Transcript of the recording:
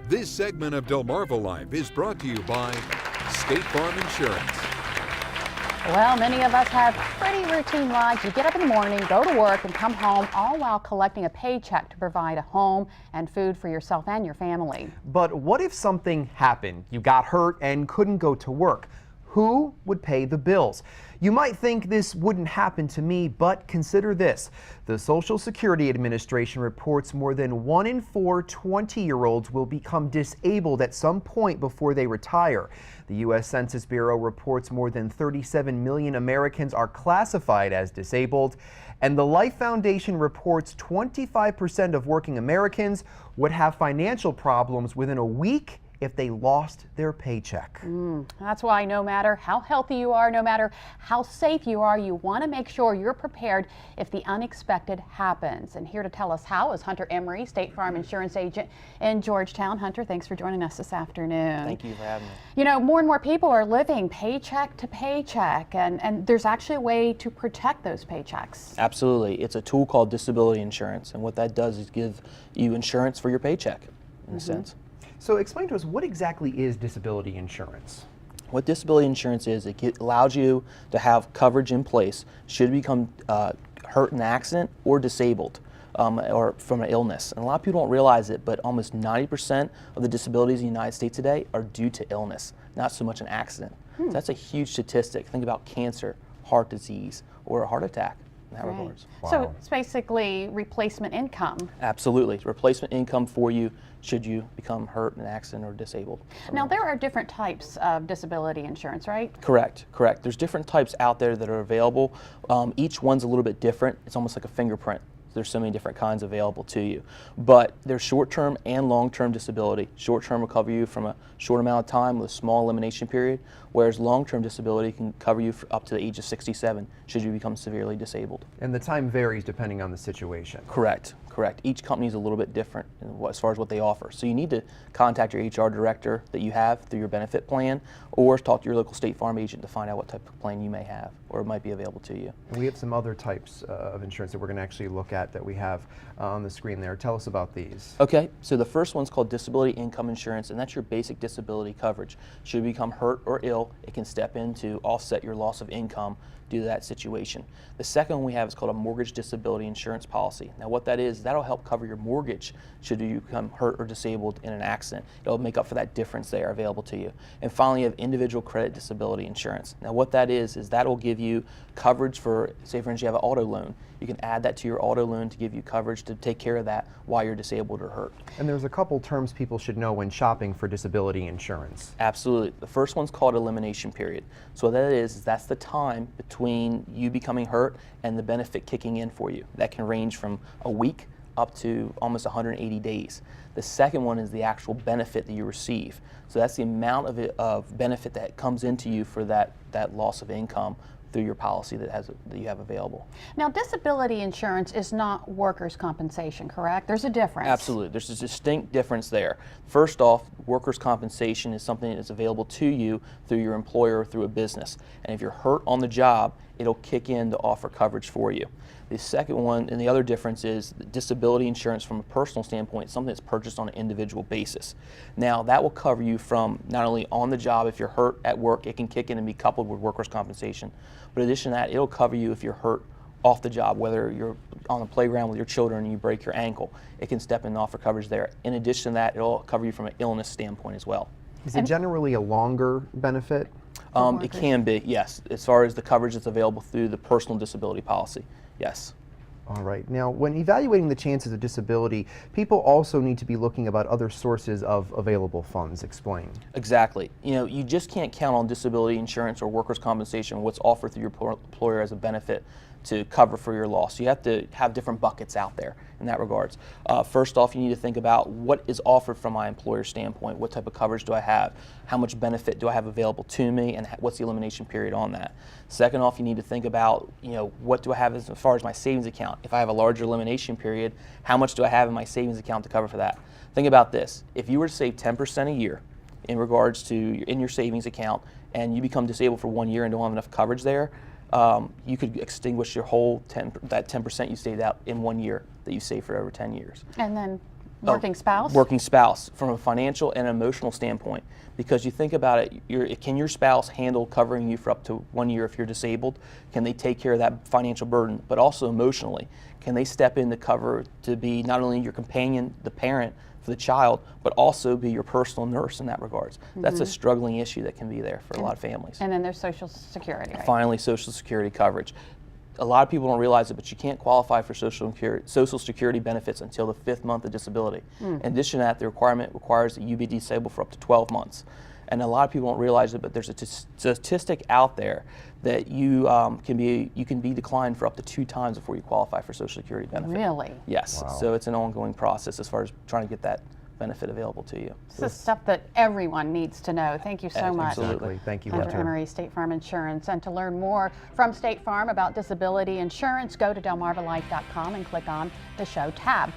This segment of Delmarva Life is brought to you by State Farm Insurance. Well, many of us have pretty routine lives. You get up in the morning, go to work, and come home, all while collecting a paycheck to provide a home and food for yourself and your family. But what if something happened? You got hurt and couldn't go to work. Who would pay the bills? You might think this wouldn't happen to me, but consider this. The Social Security Administration reports more than 1 in 4 20-year-olds will become disabled at some point before they retire. The U.S. Census Bureau reports more than 37 million Americans are classified as disabled. And the Life Foundation reports 25% of working Americans would have financial problems within a week if they lost their paycheck. That's why no matter how healthy you are, no matter how safe you are, you want to make sure you're prepared if the unexpected happens. And here to tell us how is Hunter Emery, State Farm Insurance Agent in Georgetown. Hunter, thanks for joining us this afternoon. Thank you for having me. You know, more and more people are living paycheck to paycheck, and there's actually a way to protect those paychecks. Absolutely. It's a tool called disability insurance, and what that does is give you insurance for your paycheck, in a sense. So explain to us, what exactly is disability insurance? What disability insurance is, it allows you to have coverage in place should you become hurt in an accident or disabled or from an illness. And a lot of people don't realize it, but almost 90% of the disabilities in the United States today are due to illness, not so much an accident. So that's a huge statistic. Think about cancer, heart disease, or a heart attack. In that regards. Wow. So it's basically replacement income. Absolutely. Replacement income for you should you become hurt in an accident or disabled. Now, there are different types of disability insurance, right? Correct. There's different types out there that are available. Each one's a little bit different. It's almost like a fingerprint. There's so many different kinds available to you. But there's short-term and long-term disability. Short-term will cover you from a short amount of time with a small elimination period, whereas long-term disability can cover you for up to the age of 67 should you become severely disabled. And the time varies depending on the situation. Correct. Each company is a little bit different as far as what they offer. So you need to contact your HR director that you have through your benefit plan, or talk to your local State Farm agent to find out what type of plan you may have or might be available to you. And we have some other types of insurance that we're going to actually look at that we have on the screen there. Tell us about these. Okay, so the first one's called disability income insurance, and that's your basic disability coverage. Should you become hurt or ill, it can step in to offset your loss of income due to that situation. The second one we have is called a mortgage disability insurance policy. Now what that is, that'll help cover your mortgage should you become hurt or disabled in an accident. It'll make up for that difference there available to you. And finally, you have individual credit disability insurance. Now what that is that will give you coverage for, say for instance, you have an auto loan. You can add that to your auto loan to give you coverage to take care of that while you're disabled or hurt. And there's a couple terms people should know when shopping for disability insurance. Absolutely. The first one's called elimination period. So what that is that's the time between you becoming hurt and the benefit kicking in for you. That can range from a week up to almost 180 days. The second one is the actual benefit that you receive. So that's the amount of benefit that comes into you for that loss of income through your policy that you have available. Now, disability insurance is not workers' compensation, correct? There's a difference. Absolutely. There's a distinct difference there. First off, workers' compensation is something that is available to you through your employer or through a business. And if you're hurt on the job, it'll kick in to offer coverage for you. The second one, and the other difference is disability insurance from a personal standpoint, something that's purchased on an individual basis. Now, that will cover you from not only on the job, if you're hurt at work, it can kick in and be coupled with workers' compensation. But in addition to that, it'll cover you if you're hurt off the job, whether you're on the playground with your children and you break your ankle. It can step in and offer coverage there. In addition to that, it'll cover you from an illness standpoint as well. Is it generally a longer benefit? It can be, yes, as far as the coverage that's available through the personal disability policy, yes. All right. Now, when evaluating the chances of disability, people also need to be looking about other sources of available funds. Explain. Exactly. You know, you just can't count on disability insurance or workers' compensation, what's offered through your employer as a benefit to cover for your loss. You have to have different buckets out there in that regards. First off, you need to think about what is offered from my employer's standpoint. What type of coverage do I have? How much benefit do I have available to me? And what's the elimination period on that? Second off, you need to think about, you know, what do I have as far as my savings account? If I have a larger elimination period, how much do I have in my savings account to cover for that? Think about this. If you were to save 10% a year in regards to in your savings account, and you become disabled for 1 year and don't have enough coverage there, you could extinguish your whole that 10% you saved out in 1 year that you saved for over 10 years. And then Working spouse? Working spouse, from a financial and emotional standpoint. Because you think about it, can your spouse handle covering you for up to 1 year if you're disabled? Can they take care of that financial burden? But also emotionally, can they step in to cover, to be not only your companion, the parent for the child, but also be your personal nurse in that regards? That's a struggling issue that can be there for a lot of families. And then there's Social Security, right? Finally, Social Security coverage. A lot of people don't realize it, but you can't qualify for Social Security benefits until the 5th month of disability. In addition to that, the requirement requires that you be disabled for up to 12 months. And a lot of people don't realize it, but there's a statistic out there that you can be declined for up to 2 times before you qualify for Social Security benefit. Really? Yes. Wow. So it's an ongoing process as far as trying to get that benefit available to you. This is stuff that everyone needs to know. Thank you so much. Absolutely. Thank you, Hunter Hunter. Emery, State Farm Insurance. And to learn more from State Farm about disability insurance, go to delmarvalife.com and click on the show tab.